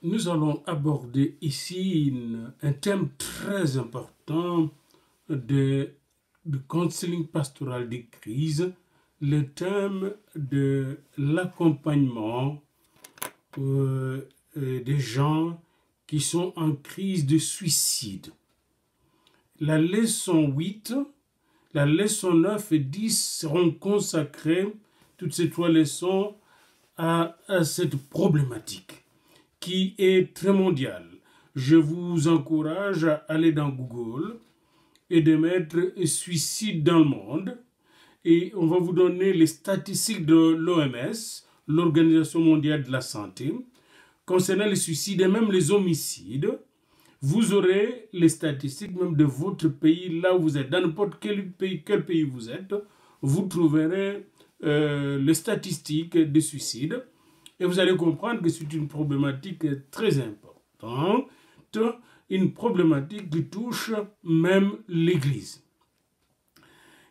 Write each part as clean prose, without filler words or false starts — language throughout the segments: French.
Nous allons aborder ici un thème très important du counseling pastoral des crises, le thème de l'accompagnement des gens qui sont en crise de suicide. La leçon 8, la leçon 9 et 10 seront consacrées, toutes ces trois leçons, à cette problématique qui est très mondiale. Je vous encourage à aller dans Google et de mettre suicide dans le monde et on va vous donner les statistiques de l'OMS, l'Organisation mondiale de la santé, concernant les suicides et même les homicides. Vous aurez les statistiques même de votre pays, là où vous êtes, dans n'importe quel pays vous êtes, vous trouverez les statistiques des suicides. Et vous allez comprendre que c'est une problématique très importante, une problématique qui touche même l'Église.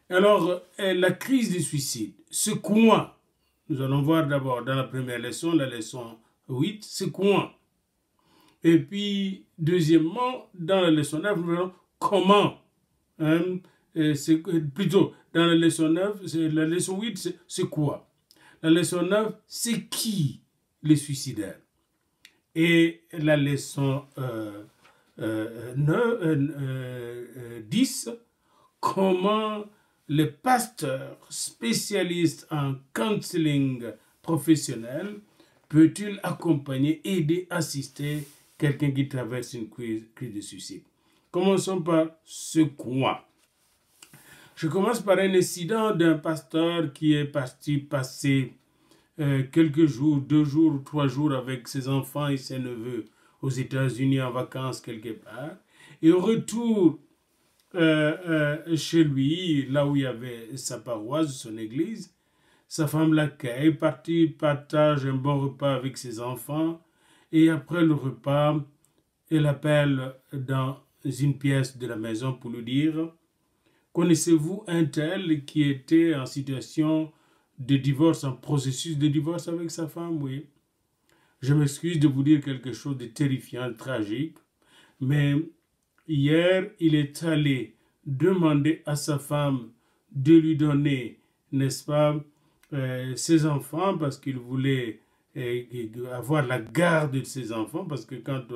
Alors, la crise du suicide, c'est quoi? Nous allons voir d'abord dans la première leçon, la leçon 8, c'est quoi? Et puis, deuxièmement, dans la leçon 9, nous verrons comment. Plutôt, dans la leçon 9, la leçon 8, c'est quoi? La leçon 9, c'est qui les suicidaires? Et la leçon 10, comment le pasteur spécialiste en counseling professionnel peut-il accompagner, aider, assister quelqu'un qui traverse une crise de suicide? Commençons par ce quoi. Je commence par un incident d'un pasteur qui est parti passer quelques jours, 2 jours ou 3 jours avec ses enfants et ses neveux aux États-Unis en vacances quelque part. Et au retour chez lui, là où il y avait sa paroisse, son église, sa femme l'accueille, partage un bon repas avec ses enfants. Et après le repas, elle appelle dans une pièce de la maison pour lui dire « Connaissez-vous un tel qui était en situation de divorce, en processus de divorce avec sa femme? » Oui. Je m'excuse de vous dire quelque chose de terrifiant, de tragique, mais hier, il est allé demander à sa femme de lui donner, n'est-ce pas, ses enfants, parce qu'il voulait avoir la garde de ses enfants, parce que quand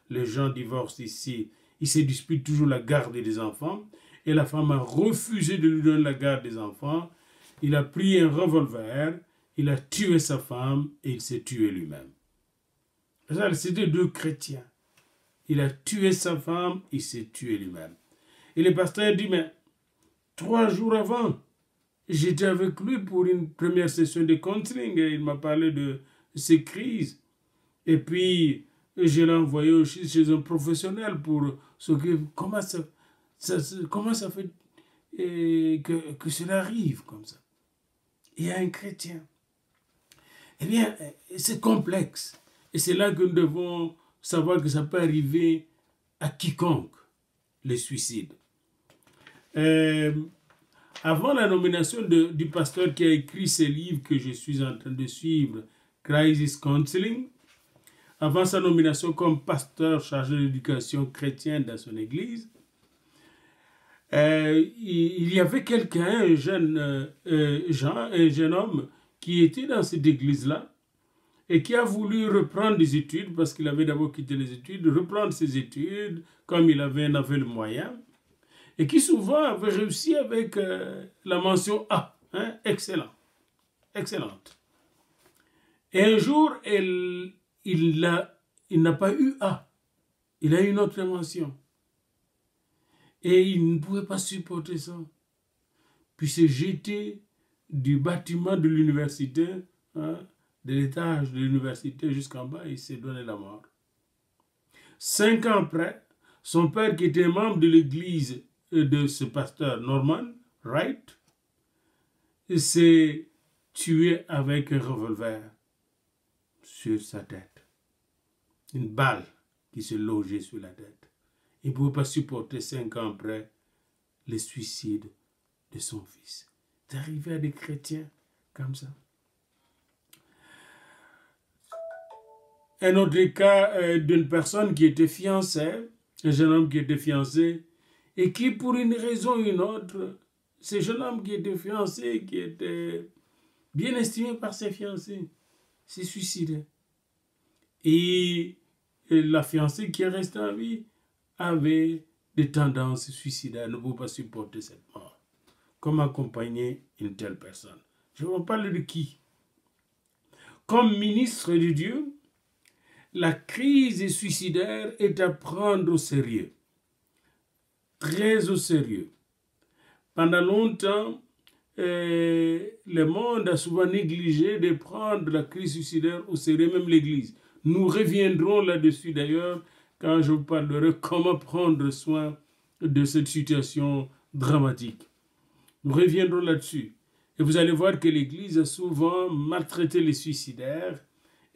les gens divorcent ici, ils se disputent toujours la garde des enfants, et la femme a refusé de lui donner la garde des enfants. Il a pris un revolver, il a tué sa femme et il s'est tué lui-même. C'était 2 chrétiens. Il a tué sa femme, il s'est tué lui-même. Et le pasteur dit, mais 3 jours avant, j'étais avec lui pour une première session de counseling et il m'a parlé de ses crises. Et puis, je l'ai envoyé aussi chez un professionnel pour s'occuper. Comment ça fait que cela arrive comme ça? Il y a un chrétien. Eh bien, c'est complexe. Et c'est là que nous devons savoir que ça peut arriver à quiconque, les suicides. Avant la nomination du pasteur qui a écrit ce livre que je suis en train de suivre, Crisis Counseling, avant sa nomination comme pasteur chargé de l'éducation chrétienne dans son église, il y avait quelqu'un, un jeune homme, qui était dans cette église-là et qui a voulu reprendre des études, parce qu'il avait d'abord quitté les études, reprendre ses études, comme il avait le moyen, et qui souvent avait réussi avec la mention A, hein, excellent, excellente. Et un jour, il n'a pas eu A, il a eu une autre mention. Et il ne pouvait pas supporter ça. Puis s'est jeté du bâtiment de l'université, hein, de l'étage de l'université jusqu'en bas, il s'est donné la mort. 5 ans après, son père, qui était membre de l'église de ce pasteur Norman Wright, s'est tué avec un revolver sur sa tête. Une balle qui s'est logée sur la tête. Il ne pouvait pas supporter 5 ans après le suicide de son fils. C'est arrivé à des chrétiens comme ça. Un autre cas d'une personne qui était fiancée, un jeune homme qui était fiancé, et qui, pour une raison ou une autre, ce jeune homme qui était fiancé, qui était bien estimé par ses fiancés, s'est suicidé. Et la fiancée qui est restée en vie avait des tendances suicidaires, ne pouvait pas supporter cette mort. Comment accompagner une telle personne? Je vous parle de qui? Comme ministre de Dieu, la crise suicidaire est à prendre au sérieux, très au sérieux. Pendant longtemps, le monde a souvent négligé de prendre la crise suicidaire au sérieux, même l'Église. Nous reviendrons là-dessus d'ailleurs quand je vous parlerai comment prendre soin de cette situation dramatique. Nous reviendrons là-dessus. Et vous allez voir que l'Église a souvent maltraité les suicidaires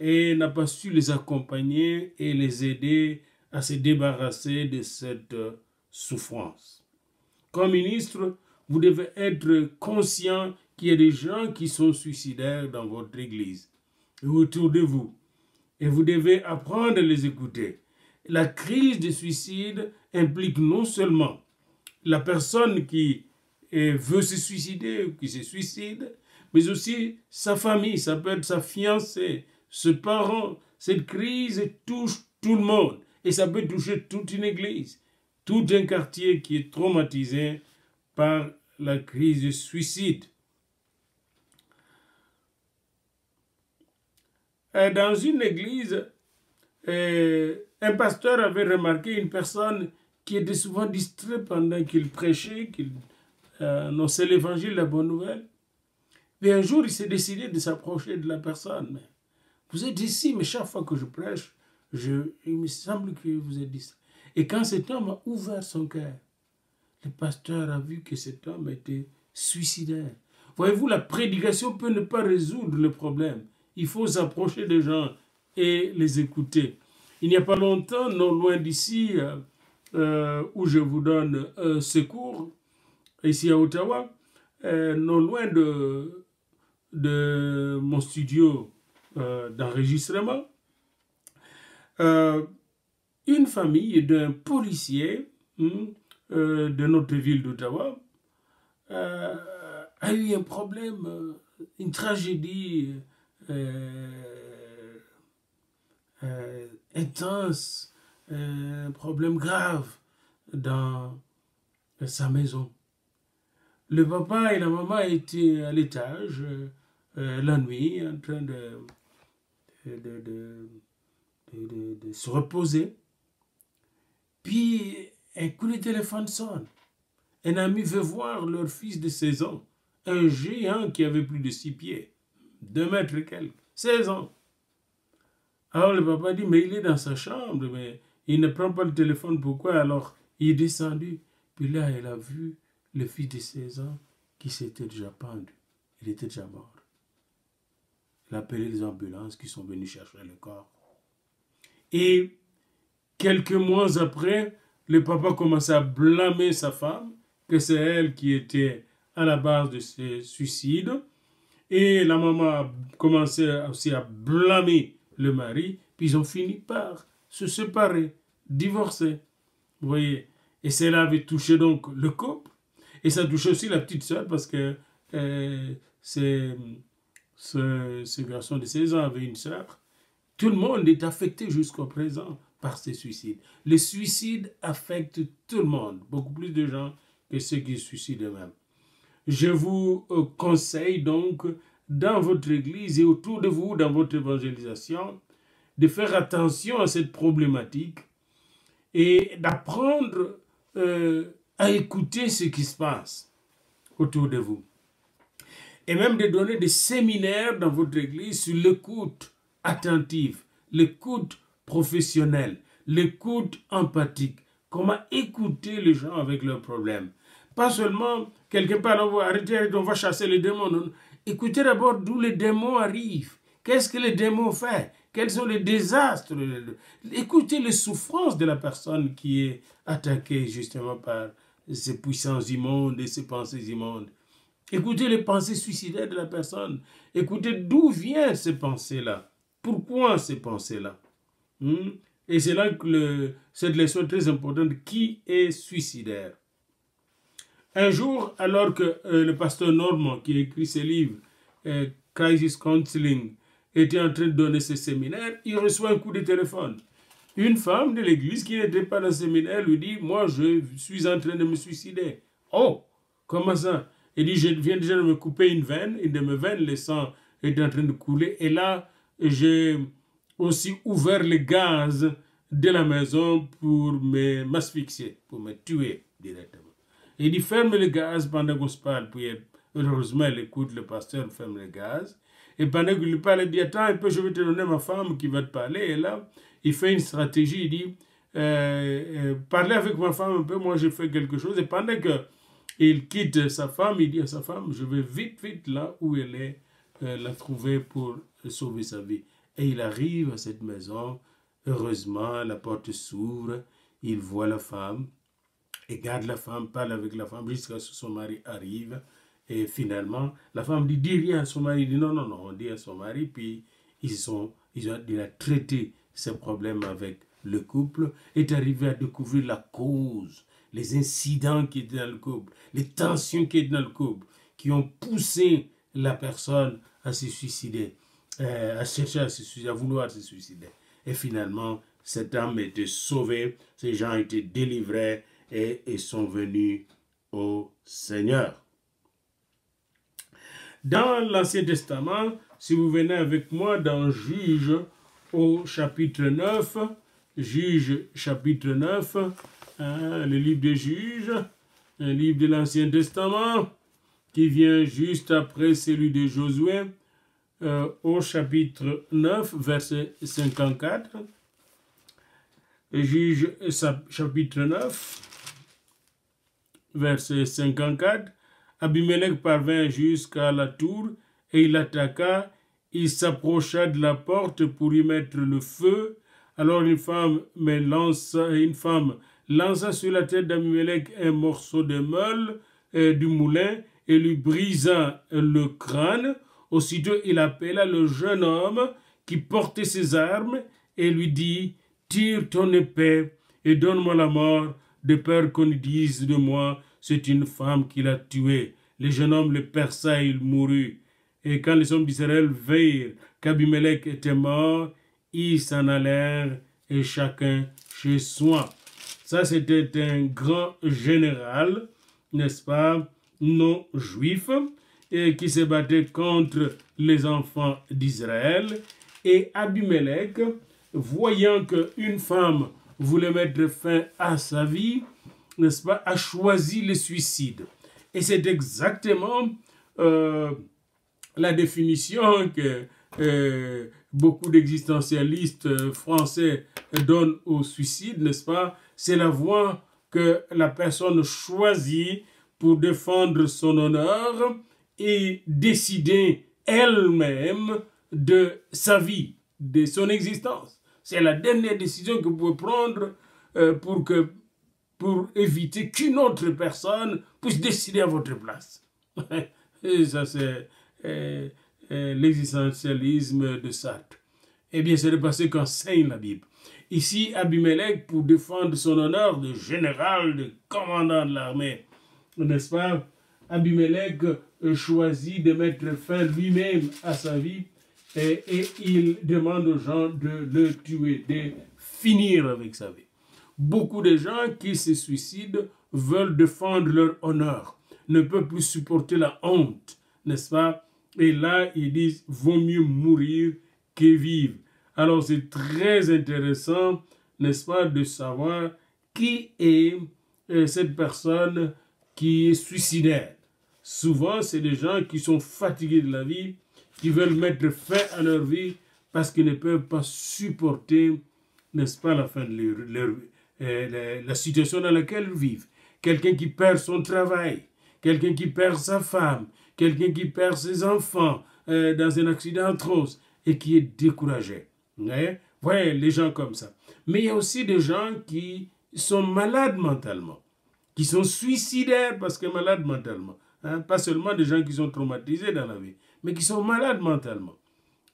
et n'a pas su les accompagner et les aider à se débarrasser de cette souffrance. Comme ministre, vous devez être conscient qu'il y a des gens qui sont suicidaires dans votre Église et autour de vous. Et vous devez apprendre à les écouter. La crise de suicide implique non seulement la personne qui veut se suicider ou qui se suicide, mais aussi sa famille, ça peut être sa fiancée, ses parents. Cette crise touche tout le monde et ça peut toucher toute une église, tout un quartier qui est traumatisé par la crise de suicide. Dans une église, un pasteur avait remarqué une personne qui était souvent distraite pendant qu'il prêchait, qu'il annonçait l'évangile, la bonne nouvelle. Mais un jour, il s'est décidé de s'approcher de la personne. Mais vous êtes ici, mais chaque fois que je prêche, il me semble que vous êtes distrait. Et quand cet homme a ouvert son cœur, le pasteur a vu que cet homme était suicidaire. Voyez-vous, la prédication peut ne pas résoudre le problème. Il faut s'approcher des gens et les écouter. Il n'y a pas longtemps, non loin d'ici, où je vous donne ce cours, ici à Ottawa, non loin de mon studio d'enregistrement, une famille d'un policier de notre ville d'Ottawa a eu un problème, une tragédie intense, un problème grave dans sa maison. Le papa et la maman étaient à l'étage la nuit en train de se reposer. Puis un coup de téléphone sonne. Un ami veut voir leur fils de 16 ans, un géant qui avait plus de 6 pieds, 2 mètres et quelques, 16 ans. Alors le papa dit, mais il est dans sa chambre, mais il ne prend pas le téléphone, pourquoi? Alors il est descendu, puis là il a vu le fils de 16 ans qui s'était déjà pendu, il était déjà mort. Il a appelé les ambulances qui sont venues chercher le corps. Et quelques mois après, le papa commençait à blâmer sa femme, que c'est elle qui était à la base de ce suicide. Et la maman a commencé aussi à blâmer le mari, puis ils ont fini par se séparer, divorcer. Vous voyez, et cela avait touché donc le couple, et ça touchait aussi la petite sœur, parce que ce garçon de 16 ans avait une sœur. Tout le monde est affecté jusqu'au présent par ces suicides. Les suicides affectent tout le monde, beaucoup plus de gens que ceux qui se suicident eux-mêmes. Je vous conseille donc, dans votre église et autour de vous, dans votre évangélisation, de faire attention à cette problématique et d'apprendre à écouter ce qui se passe autour de vous. Et même de donner des séminaires dans votre église sur l'écoute attentive, l'écoute professionnelle, l'écoute empathique. Comment écouter les gens avec leurs problèmes. Pas seulement, quelque part, on va arrêter, on va chasser les démons. Non. Écoutez d'abord d'où les démons arrivent. Qu'est-ce que les démons font? Quels sont les désastres? Écoutez les souffrances de la personne qui est attaquée justement par ces puissances immondes et ces pensées immondes. Écoutez les pensées suicidaires de la personne. Écoutez d'où viennent ces pensées-là. Pourquoi ces pensées-là? Hmm. Et c'est là que cette leçon est très importante. Qui est suicidaire? Un jour, alors que le pasteur Normand, qui a écrit ce livre, Crisis Counseling, était en train de donner ce séminaire, il reçoit un coup de téléphone. Une femme de l'église qui n'était pas dans le séminaire lui dit, moi je suis en train de me suicider. Oh, comment ça? Il dit, je viens déjà de me couper une de mes veines, le sang est en train de couler. Et là, j'ai aussi ouvert le gaz de la maison pour m'asphyxier, pour me tuer directement. Il dit, ferme le gaz pendant qu'on se parle. Puis, heureusement, elle écoute, le pasteur ferme le gaz. Et pendant qu'il lui parle, il dit, attends un peu, je vais te donner ma femme qui va te parler. Et là, il fait une stratégie, il dit, parlez avec ma femme un peu, moi je fais quelque chose. Et pendant qu'il quitte sa femme, il dit à sa femme, je vais vite, vite là où elle est, la trouver pour sauver sa vie. Et il arrive à cette maison, heureusement, la porte s'ouvre, il voit la femme, et garde la femme, parle avec la femme jusqu'à ce que son mari arrive. Et finalement, la femme dit, dis rien à son mari. Il dit, non, non, non, on dit à son mari, puis il a traité ses problèmes avec le couple, est arrivé à découvrir la cause, les incidents qui étaient dans le couple, les tensions qui étaient dans le couple, qui ont poussé la personne à se suicider, à chercher à se suicider, à vouloir se suicider. Et finalement, cette âme était sauvée, ces gens étaient délivrés et sont venus au Seigneur. Dans l'Ancien Testament, si vous venez avec moi dans Juge au chapitre 9, Juge chapitre 9, le livre des Juges, un livre de l'Ancien Testament qui vient juste après celui de Josué, au chapitre 9, verset 54. Juge chapitre 9, verset 54. Abimelech parvint jusqu'à la tour et il attaqua. Il s'approcha de la porte pour y mettre le feu. Alors une femme lança sur la tête d'Abimelech un morceau de meule du moulin et lui brisa le crâne. Aussitôt il appela le jeune homme qui portait ses armes et lui dit, tire ton épée et donne-moi la mort, de peur qu'on dise de moi, c'est une femme qui l'a tué. Le jeune homme le perça et il mourut. Et quand les hommes d'Israël virent qu'Abimelech était mort, ils s'en allèrent et chacun chez soi. Ça, c'était un grand général, n'est-ce pas, non juif, et qui se battait contre les enfants d'Israël. Et Abimelech, voyant qu'une femme voulait mettre fin à sa vie, n'est-ce pas, a choisi le suicide. Et c'est exactement la définition que beaucoup d'existentialistes français donnent au suicide, n'est-ce pas? C'est la voie que la personne choisit pour défendre son honneur et décider elle-même de sa vie, de son existence. C'est la dernière décision que vous pouvez prendre pour éviter qu'une autre personne puisse décider à votre place. Et ça, c'est l'existentialisme de Sartre. Eh bien, c'est le passé qu'enseigne la Bible. Ici, Abimelech, pour défendre son honneur de général, de commandant de l'armée, n'est-ce pas? Abimelech choisit de mettre fin lui-même à sa vie et il demande aux gens de le tuer, de finir avec sa vie. Beaucoup de gens qui se suicident veulent défendre leur honneur, ne peuvent plus supporter la honte, n'est-ce pas? Et là, ils disent, vaut mieux mourir que vivre. Alors, c'est très intéressant, n'est-ce pas, de savoir qui est cette personne qui est suicidaire. Souvent, c'est des gens qui sont fatigués de la vie, qui veulent mettre fin à leur vie parce qu'ils ne peuvent pas supporter, n'est-ce pas, la fin de leur vie. La situation dans laquelle ils vivent. Quelqu'un qui perd son travail, quelqu'un qui perd sa femme, quelqu'un qui perd ses enfants dans un accident atroce et qui est découragé. Vous voyez, les gens comme ça. Mais il y a aussi des gens qui sont malades mentalement, qui sont suicidaires parce que malades mentalement. Pas seulement des gens qui sont traumatisés dans la vie, mais qui sont malades mentalement.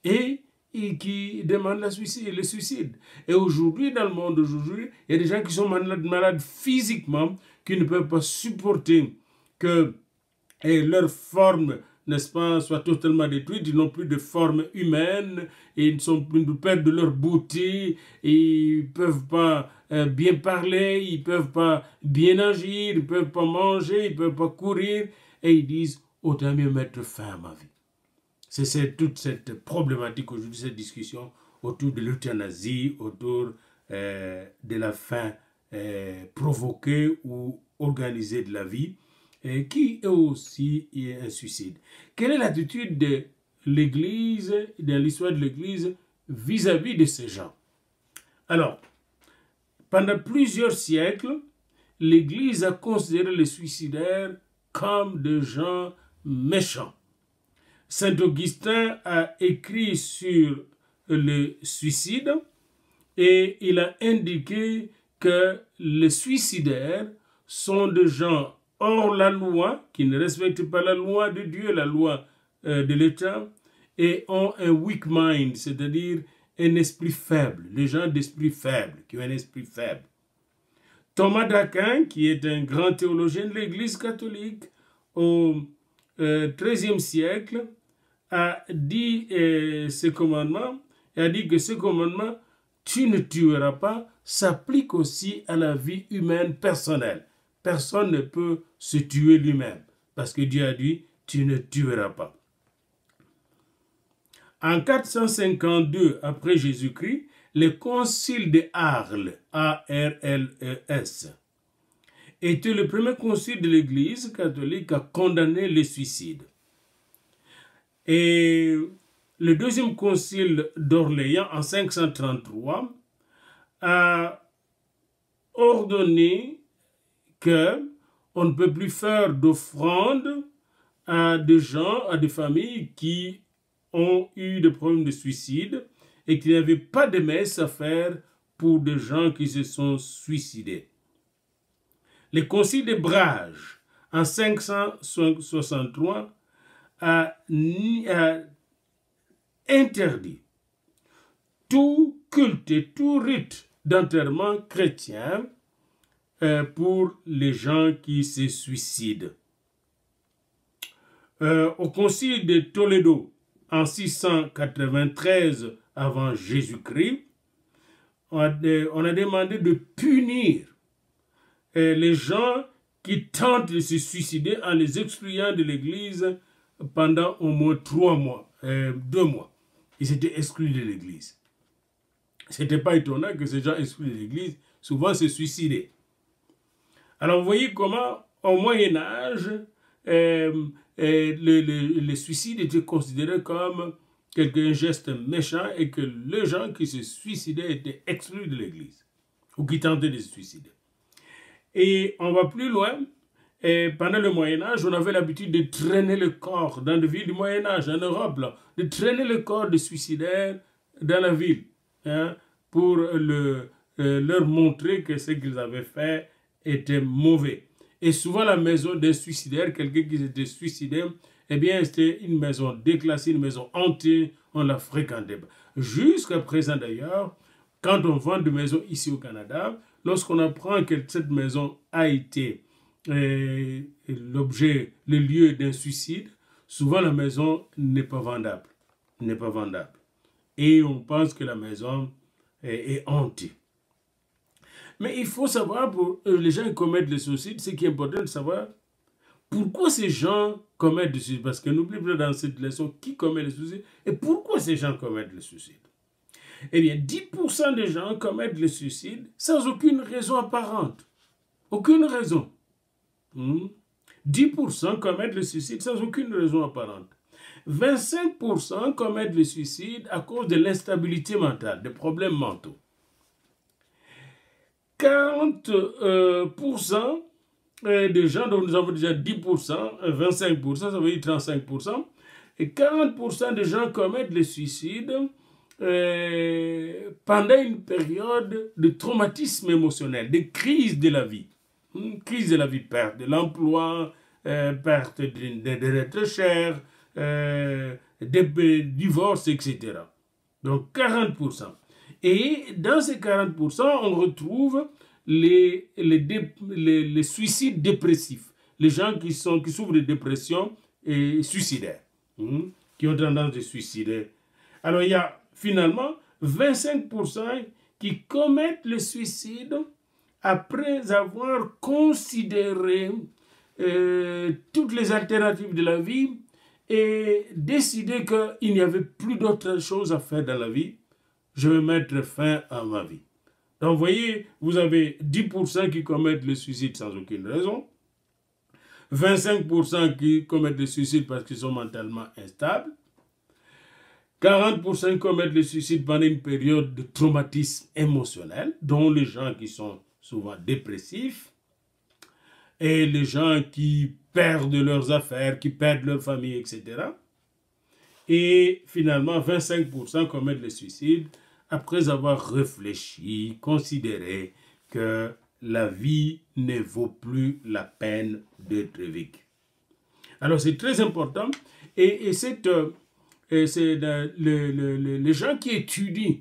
Et et qui demandent le suicide. Et aujourd'hui, dans le monde d'aujourd'hui, il y a des gens qui sont malades physiquement, qui ne peuvent pas supporter que leur forme, n'est-ce pas, soit totalement détruite. Ils n'ont plus de forme humaine, et ils sont plus de perte de leur beauté, et ils ne peuvent pas bien parler, ils ne peuvent pas bien agir, ils ne peuvent pas manger, ils ne peuvent pas courir, et ils disent, autant mieux mettre fin à ma vie. C'est toute cette problématique aujourd'hui, cette discussion autour de l'euthanasie, autour de la fin provoquée ou organisée de la vie, qui est aussi un suicide. Quelle est l'attitude de l'Église, dans l'histoire de l'Église, vis-à-vis de ces gens? Alors, pendant plusieurs siècles, l'Église a considéré les suicidaires comme des gens méchants. Saint Augustin a écrit sur le suicide et il a indiqué que les suicidaires sont des gens hors la loi, qui ne respectent pas la loi de Dieu, la loi de l'État, et ont un weak mind, c'est-à-dire un esprit faible, les gens d'esprit faible, qui ont un esprit faible. Thomas d'Aquin, qui est un grand théologien de l'Église catholique au XIIIe siècle, a dit ce commandement, et a dit que ce commandement, tu ne tueras pas, s'applique aussi à la vie humaine personnelle. Personne ne peut se tuer lui-même, parce que Dieu a dit, tu ne tueras pas. En 452 après Jésus-Christ, le concile de Arles, A-R-L-E-S, était le premier concile de l'Église catholique à condamner le suicide. Et le deuxième concile d'Orléans, en 533, a ordonné qu'on ne peut plus faire d'offrande à des gens, à des familles qui ont eu des problèmes de suicide et qu'il n'y avait pas de messe à faire pour des gens qui se sont suicidés. Le concile de Brage, en 563, a interdit tout culte et tout rite d'enterrement chrétien pour les gens qui se suicident. Au concile de Toledo, en 693 avant Jésus-Christ, on a demandé de punir les gens qui tentent de se suicider en les excluant de l'Église pendant au moins 2 mois. Ils étaient exclus de l'Église. Ce n'était pas étonnant que ces gens exclus de l'Église souvent se suicidaient. Alors vous voyez comment au Moyen-Âge, le suicide était considéré comme un geste méchant et que les gens qui se suicidaient étaient exclus de l'Église ou qui tentaient de se suicider. Et on va plus loin. Et pendant le Moyen-Âge, on avait l'habitude de traîner le corps dans les villes du Moyen-Âge, en Europe, là, de traîner le corps des suicidaires dans la ville, hein, pour leur montrer que ce qu'ils avaient fait était mauvais. Et souvent, la maison des suicidaires, quelqu'un qui s'était suicidé, eh bien, c'était une maison déclassée, une maison hantée, on la fréquentait. Jusqu'à présent, d'ailleurs, quand on vend des maisons ici au Canada, lorsqu'on apprend que cette maison a été l'objet, le lieu d'un suicide, souvent la maison n'est pas vendable. N'est pas vendable. Et on pense que la maison est hantée. Mais il faut savoir, pour les gens qui commettent le suicide, ce qui est important de savoir, pourquoi ces gens commettent le suicide. Parce que n'oubliez pas dans cette leçon qui commet le suicide et pourquoi ces gens commettent le suicide. Eh bien, 10% des gens commettent le suicide sans aucune raison apparente. Aucune raison. 10% commettent le suicide sans aucune raison apparente. 25% commettent le suicide à cause de l'instabilité mentale, des problèmes mentaux. 40% des gens, dont nous avons déjà 10%, 25%, ça veut dire 35%, et 40% des gens commettent le suicide pendant une période de traumatisme émotionnel, de crise de la vie. Crise de la vie, perte de l'emploi, perte de l'être cher, divorce, etc. Donc 40%. Et dans ces 40%, on retrouve les suicides dépressifs. Les gens qui souffrent de dépression et suicidaires, qui ont tendance à se suicider. Alors il y a finalement 25% qui commettent le suicide après avoir considéré toutes les alternatives de la vie et décidé qu'il n'y avait plus d'autre chose à faire dans la vie. Je vais mettre fin à ma vie. Donc, vous voyez, vous avez 10% qui commettent le suicide sans aucune raison, 25% qui commettent le suicide parce qu'ils sont mentalement instables, 40% commettent le suicide pendant une période de traumatisme émotionnel, dont les gens qui sont souvent dépressifs, et les gens qui perdent leurs affaires, qui perdent leur famille, etc. Et finalement, 25% commettent le suicide après avoir réfléchi, considéré que la vie ne vaut plus la peine d'être vécue. Alors c'est très important et c'est les gens qui étudient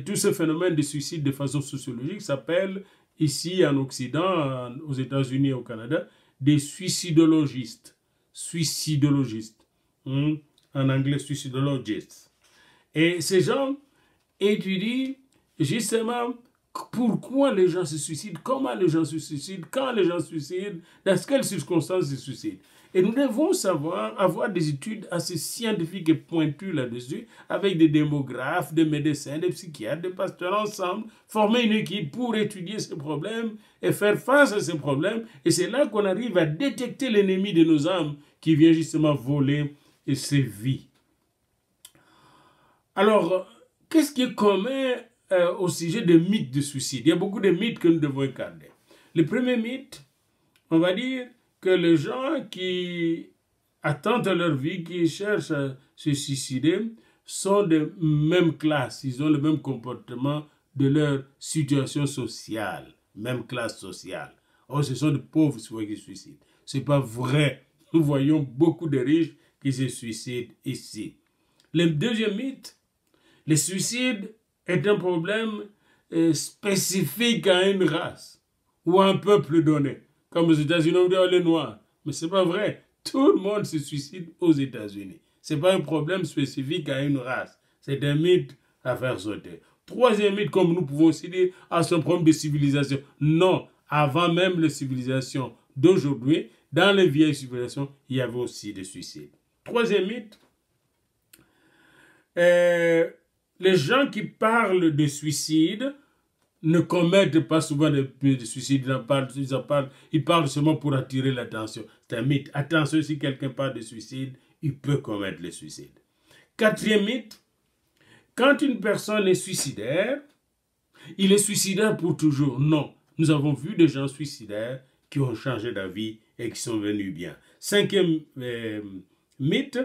tout ce phénomène de suicide de façon sociologique s'appellent ici en Occident, aux États-Unis et au Canada, des suicidologistes. Suicidologistes. En anglais, suicidologists. Et ces gens étudient justement pourquoi les gens se suicident, comment les gens se suicident, quand les gens se suicident, dans quelles circonstances ils se suicident. Et nous devons avoir des études assez scientifiques et pointues là-dessus, avec des démographes, des médecins, des psychiatres, des pasteurs ensemble, former une équipe pour étudier ces problèmes et faire face à ces problèmes. Et c'est là qu'on arrive à détecter l'ennemi de nos âmes qui vient justement voler ces vies. Alors, qu'est-ce qui est commun au sujet des mythes de suicide? Il y a beaucoup de mythes que nous devons incarner. Le premier mythe, on va dire que les gens qui attendent à leur vie, qui cherchent à se suicider, sont de même classe. Ils ont le même comportement de leur situation sociale, même classe sociale. Or, ce sont des pauvres souvent qui se suicident. Ce n'est pas vrai. Nous voyons beaucoup de riches qui se suicident ici. Le deuxième mythe, le suicide est un problème spécifique à une race ou à un peuple donné. Comme aux États-Unis, on dit les Noirs. Mais ce n'est pas vrai. Tout le monde se suicide aux États-Unis. Ce n'est pas un problème spécifique à une race. C'est un mythe à faire sauter. Troisième mythe, comme nous pouvons aussi dire, c'est un problème de civilisation. Non, avant même les civilisations d'aujourd'hui, dans les vieilles civilisations, il y avait aussi des suicides. Troisième mythe, les gens qui parlent de suicide ne commettent pas souvent de suicide, ils parlent seulement pour attirer l'attention. C'est un mythe. Attention, si quelqu'un parle de suicide, il peut commettre le suicide. Quatrième mythe, quand une personne est suicidaire, il est suicidaire pour toujours. Non, nous avons vu des gens suicidaires qui ont changé d'avis et qui sont venus bien. Cinquième mythe,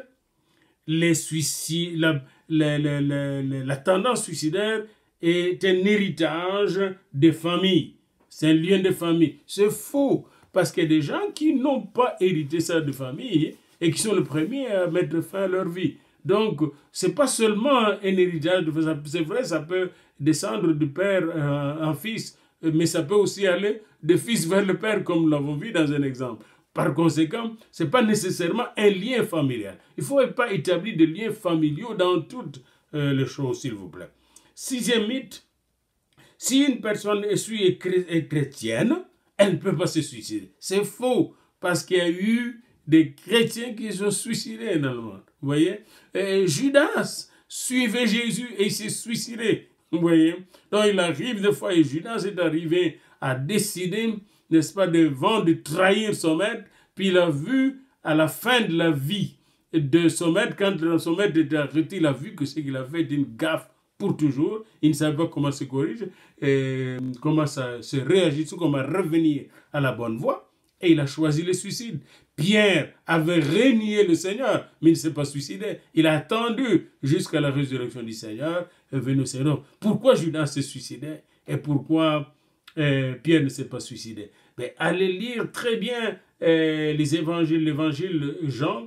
les suicides, la tendance suicidaire est un héritage des familles. C'est un lien de famille. C'est faux, parce qu'il y a des gens qui n'ont pas hérité ça de famille et qui sont les premiers à mettre fin à leur vie. Donc, ce n'est pas seulement un héritage, c'est vrai, ça peut descendre du père en fils, mais ça peut aussi aller de fils vers le père, comme nous l'avons vu dans un exemple. Par conséquent, ce n'est pas nécessairement un lien familial. Il ne faut pas établir de liens familiaux dans toutes les choses, s'il vous plaît. Sixième mythe, si une personne est chrétienne, elle ne peut pas se suicider. C'est faux, parce qu'il y a eu des chrétiens qui se sont suicidés dans le monde. Vous voyez? Judas suivait Jésus et il s'est suicidé. Vous voyez? Donc il arrive des fois, et Judas est arrivé à décider, n'est-ce pas, de trahir son maître, puis il a vu à la fin de la vie de son maître, quand son maître était arrêté, il a vu que ce qu'il a fait était une gaffe pour toujours. Il ne savait pas comment se corriger, comment ça se réagit, comment revenir à la bonne voie. Et il a choisi le suicide. Pierre avait renié le Seigneur, mais il ne s'est pas suicidé. Il a attendu jusqu'à la résurrection du Seigneur et venu au Seigneur. Pourquoi Judas s'est suicidé et pourquoi Pierre ne s'est pas suicidé? Mais allez lire très bien l'évangile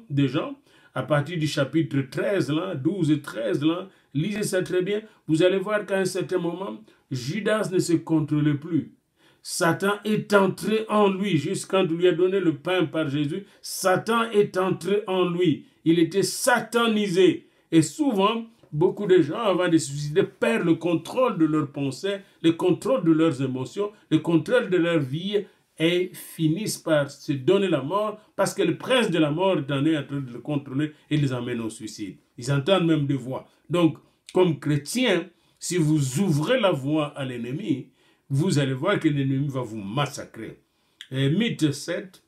de Jean, à partir du chapitre 13, là, 12 et 13, là, lisez ça très bien, vous allez voir qu'à un certain moment, Judas ne se contrôlait plus. Satan est entré en lui, juste quand on lui a donné le pain par Jésus, Satan est entré en lui. Il était satanisé. Et souvent, beaucoup de gens, avant de se suicider, perdent le contrôle de leurs pensées, le contrôle de leurs émotions, le contrôle de leur vie et finissent par se donner la mort parce que le prince de la mort est en train de le contrôler et les emmène au suicide. Ils entendent même des voix. Donc, comme chrétien, si vous ouvrez la voie à l'ennemi, vous allez voir que l'ennemi va vous massacrer. Mythe 7,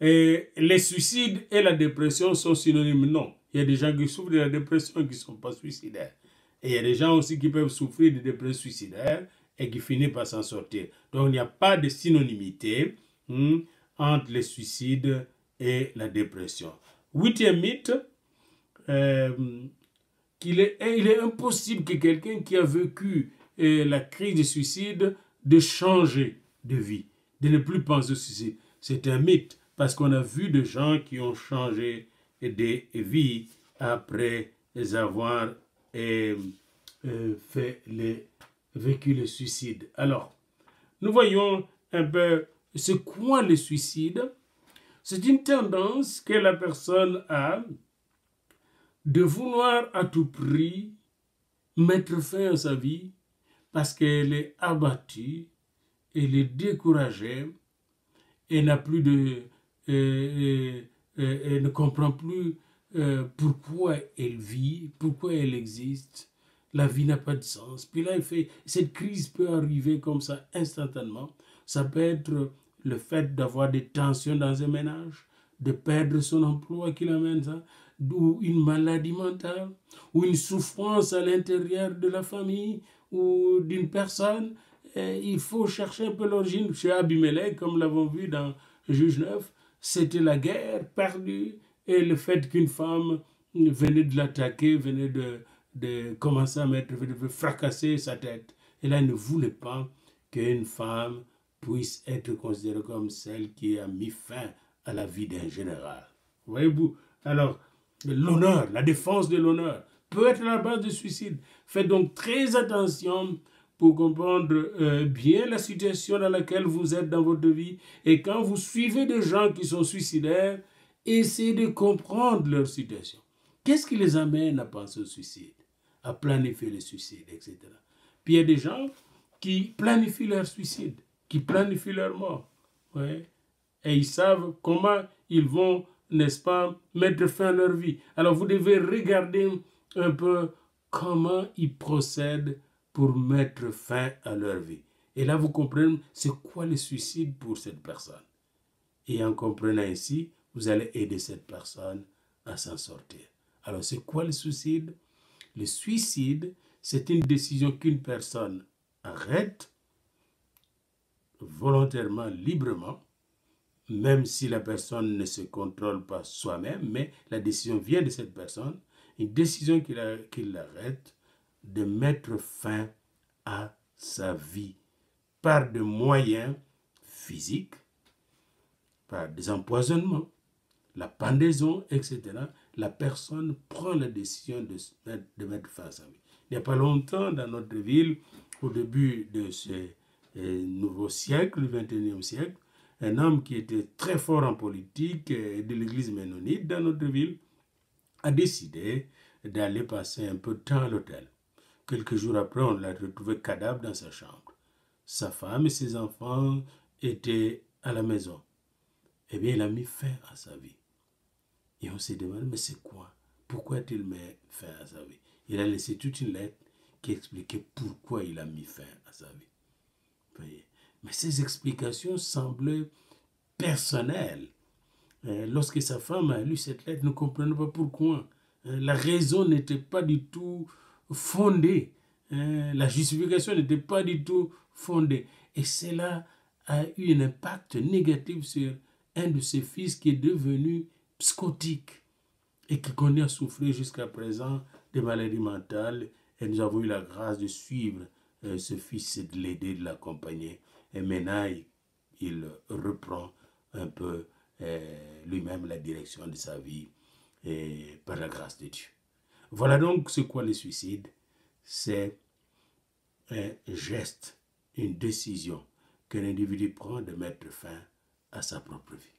les suicides et la dépression sont synonymes. Non, il y a des gens qui souffrent de la dépression et qui ne sont pas suicidaires. Et il y a des gens aussi qui peuvent souffrir de dépression suicidaire et qui finissent par s'en sortir. Donc il n'y a pas de synonymité entre les suicides et la dépression. Huitième mythe, il est impossible que quelqu'un qui a vécu la crise de suicide de changer de vie, de ne plus penser au suicide. C'est un mythe parce qu'on a vu des gens qui ont changé de vie après avoir vécu le suicide. Alors, nous voyons un peu c'est quoi le suicide. C'est une tendance que la personne a de vouloir à tout prix mettre fin à sa vie parce qu'elle est abattue, elle est découragée, elle n'a plus de... elle ne comprend plus pourquoi elle vit, pourquoi elle existe. La vie n'a pas de sens. Puis là, cette crise peut arriver comme ça instantanément. Ça peut être le fait d'avoir des tensions dans un ménage, de perdre son emploi qui l'amène ça, ou une maladie mentale, ou une souffrance à l'intérieur de la famille ou d'une personne. Et il faut chercher un peu l'origine. Chez Abimelech, comme l'avons vu dans Juge 9, c'était la guerre perdue et le fait qu'une femme venait de l'attaquer, venait de commencer à de fracasser sa tête. Et là, il ne voulait pas qu'une femme puisse être considérée comme celle qui a mis fin à la vie d'un général. Voyez-vous? Alors, l'honneur, la défense de l'honneur peut être la base du suicide. Faites donc très attention pour comprendre bien la situation dans laquelle vous êtes dans votre vie. Et quand vous suivez des gens qui sont suicidaires, essayez de comprendre leur situation. Qu'est-ce qui les amène à penser au suicide, à planifier le suicide, etc. Puis il y a des gens qui planifient leur suicide, qui planifient leur mort. Ouais. Et ils savent comment ils vont, n'est-ce pas, mettre fin à leur vie. Alors vous devez regarder un peu comment ils procèdent pour mettre fin à leur vie. Et là, vous comprenez, c'est quoi le suicide pour cette personne. Et en comprenant ainsi, vous allez aider cette personne à s'en sortir. Alors, c'est quoi le suicide? Le suicide, c'est une décision qu'une personne arrête volontairement, librement, même si la personne ne se contrôle pas soi-même, mais la décision vient de cette personne, une décision qu'il arrête de mettre fin à sa vie par des moyens physiques, par des empoisonnements, la pendaison, etc. La personne prend la décision de mettre fin à sa vie. Il n'y a pas longtemps, dans notre ville, au début de ce nouveau siècle, le 21e siècle, un homme qui était très fort en politique de l'église ménonite dans notre ville a décidé d'aller passer un peu de temps à l'hôtel. Quelques jours après, on l'a retrouvé cadavre dans sa chambre. Sa femme et ses enfants étaient à la maison. Eh bien, il a mis fin à sa vie. Et on s'est demandé, mais c'est quoi? Pourquoi a-t-il mis fin à sa vie? Il a laissé toute une lettre qui expliquait pourquoi il a mis fin à sa vie. Voyez? Mais ces explications semblaient personnelles. Lorsque sa femme a lu cette lettre, ne comprenait pas pourquoi. La raison n'était pas du tout fondée. La justification n'était pas du tout fondée. Et cela a eu un impact négatif sur un de ses fils qui est devenu psychotique et qui connaît à souffrir jusqu'à présent des maladies mentales. Et nous avons eu la grâce de suivre ce fils et de l'aider, de l'accompagner. Et maintenant, il reprend un peu lui-même la direction de sa vie et par la grâce de Dieu. Voilà donc ce qu'est le suicide. C'est un geste, une décision que l'individu prend de mettre fin à sa propre vie.